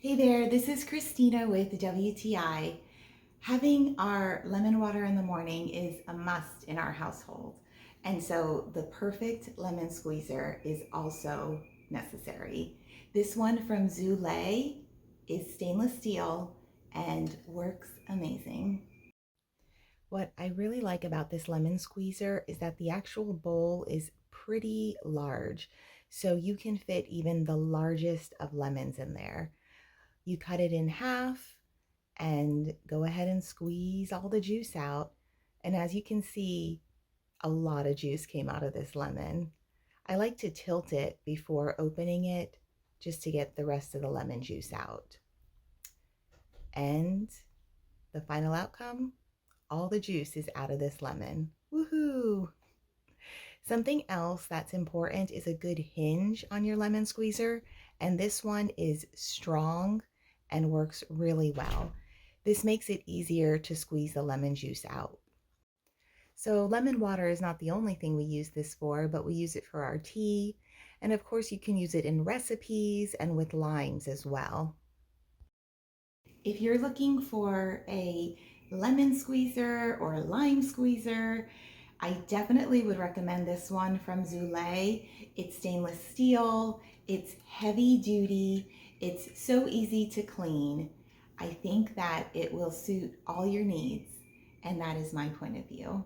Hey there, this is Christina with WTI. Having our lemon water in the morning is a must in our household. And so the perfect lemon squeezer is also necessary. This one from Zulay is stainless steel and works amazing. What I really like about this lemon squeezer is that the actual bowl is pretty large. So you can fit even the largest of lemons in there. You cut it in half and go ahead and squeeze all the juice out. And as you can see, a lot of juice came out of this lemon. I like to tilt it before opening it just to get the rest of the lemon juice out. And the final outcome, all the juice is out of this lemon. Woohoo! Something else that's important is a good hinge on your lemon squeezer, and this one is strong and works really well. This makes it easier to squeeze the lemon juice out. So lemon water is not the only thing we use this for, but we use it for our tea, and of course you can use it in recipes and with limes as well. If you're looking for a lemon squeezer or a lime squeezer, I definitely would recommend this one from Zulay. It's stainless steel, it's heavy duty, it's so easy to clean. I think that it will suit all your needs, and that is my point of view.